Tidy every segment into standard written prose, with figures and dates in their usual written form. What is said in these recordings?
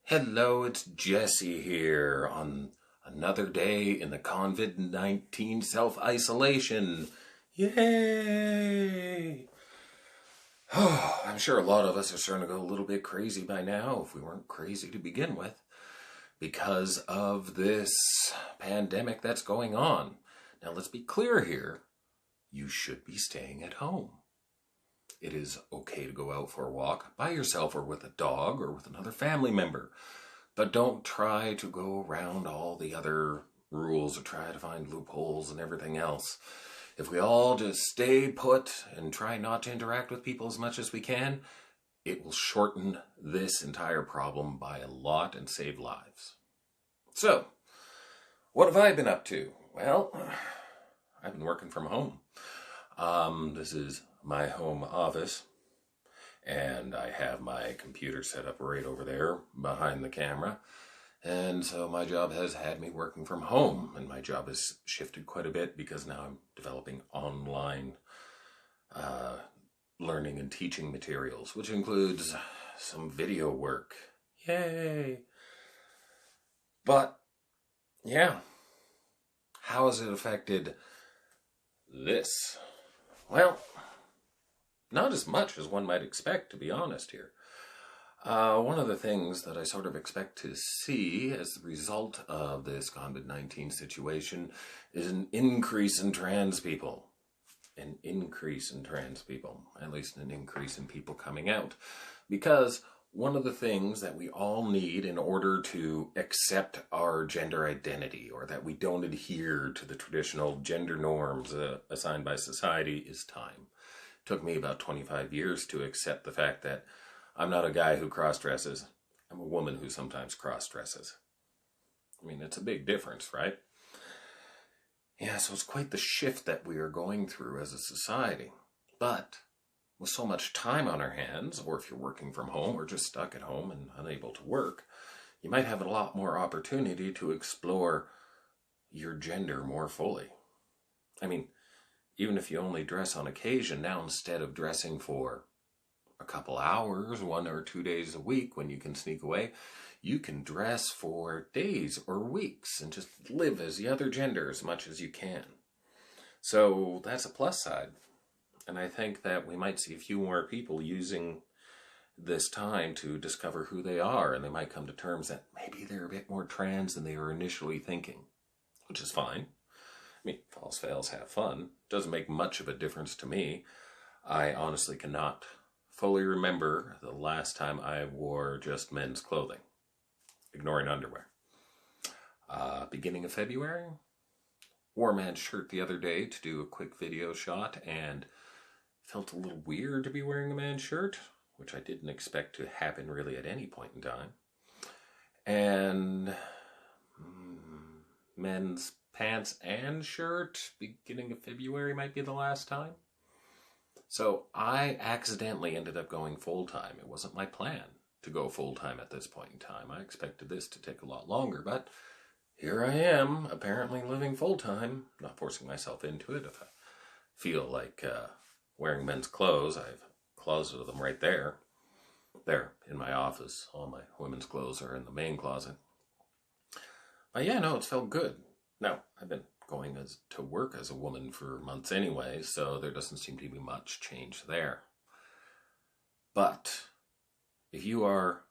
Hello, it's Jesse here on another day in the COVID-19 self-isolation. Yay! Oh, I'm sure a lot of us are starting to go a little bit crazy by now, if we weren't crazy to begin with, because of this pandemic that's going on. Now, let's be clear here. You should be staying at home. It is okay to go out for a walk by yourself or with a dog or with another family member. But don't try to go around all the other rules or try to find loopholes and everything else. If we all just stay put and try not to interact with people as much as we can, it will shorten this entire problem by a lot and save lives. So, what have I been up to? Well, I've been working from home. This is my home office, and I have my computer set up right over there behind the camera. And so my job has had me working from home, and my job has shifted quite a bit because now I'm developing online learning and teaching materials, which includes some video work. Yay! But, yeah, how has it affected this? Well, not as much as one might expect, to be honest here. One of the things that I sort of expect to see as the result of this COVID-19 situation is an increase in trans people. An increase in trans people, at least an increase in people coming out. Because one of the things that we all need in order to accept our gender identity, or that we don't adhere to the traditional gender norms assigned by society, is time. It took me about 25 years to accept the fact that I'm not a guy who cross-dresses. I'm a woman who sometimes cross-dresses. I mean, it's a big difference, right? Yeah, so it's quite the shift that we are going through as a society. But with so much time on our hands, or if you're working from home or just stuck at home and unable to work, you might have a lot more opportunity to explore your gender more fully. I mean, even if you only dress on occasion, now instead of dressing for a couple hours, 1 or 2 days a week when you can sneak away, you can dress for days or weeks and just live as the other gender as much as you can. So that's a plus side. And I think that we might see a few more people using this time to discover who they are, and they might come to terms that maybe they're a bit more trans than they were initially thinking, which is fine. I mean, false fails, have fun. Doesn't make much of a difference to me. I honestly cannot fully remember the last time I wore just men's clothing, ignoring underwear. Beginning of February, wore a man's shirt the other day to do a quick video shot, and felt a little weird to be wearing a man's shirt, which I didn't expect to happen really at any point in time. And men's pants and shirt, beginning of February might be the last time. So I accidentally ended up going full-time. It wasn't my plan to go full-time at this point in time. I expected this to take a lot longer, but here I am, apparently living full-time, not forcing myself into it. If I feel like wearing men's clothes, I have a closet of them right there. There, in my office. All my women's clothes are in the main closet. But yeah, no, it's felt good. Now, I've been going to work as a woman for months anyway, so there doesn't seem to be much change there. But if you are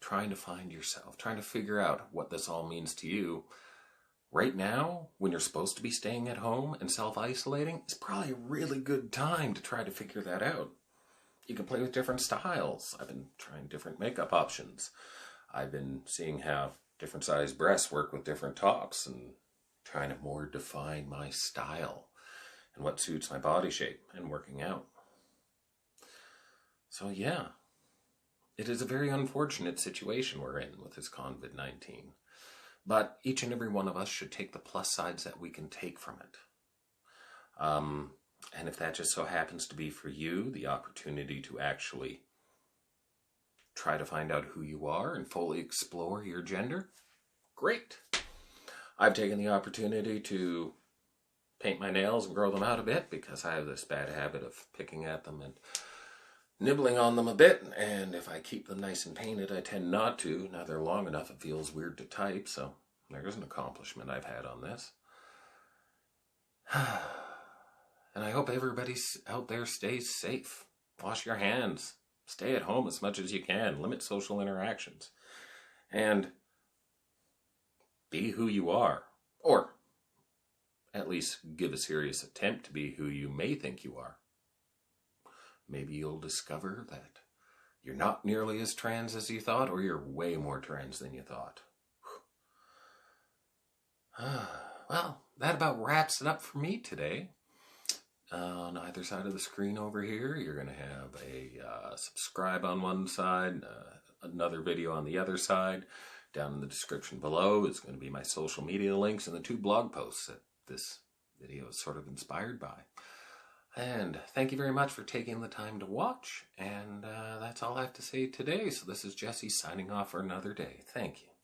trying to find yourself, trying to figure out what this all means to you, right now, when you're supposed to be staying at home and self-isolating, is probably a really good time to try to figure that out. You can play with different styles. I've been trying different makeup options. I've been seeing how different sized breasts work with different tops and trying to more define my style and what suits my body shape and working out. So yeah, it is a very unfortunate situation we're in with this COVID-19. But each and every one of us should take the plus sides that we can take from it. And if that just so happens to be for you, the opportunity to actually try to find out who you are and fully explore your gender, great. I've taken the opportunity to paint my nails and grow them out a bit because I have this bad habit of picking at them and nibbling on them a bit, and if I keep them nice and painted, I tend not to. Now they're long enough, it feels weird to type, so there's an accomplishment I've had on this. And I hope everybody out there stays safe. Wash your hands. Stay at home as much as you can. Limit social interactions. And be who you are. Or at least give a serious attempt to be who you may think you are. Maybe you'll discover that you're not nearly as trans as you thought, or you're way more trans than you thought. Well, that about wraps it up for me today. On either side of the screen over here, you're going to have a subscribe on one side, another video on the other side. Down in the description below is going to be my social media links and the 2 blog posts that this video is sort of inspired by. And thank you very much for taking the time to watch. And that's all I have to say today. So this is Jesse signing off for another day. Thank you.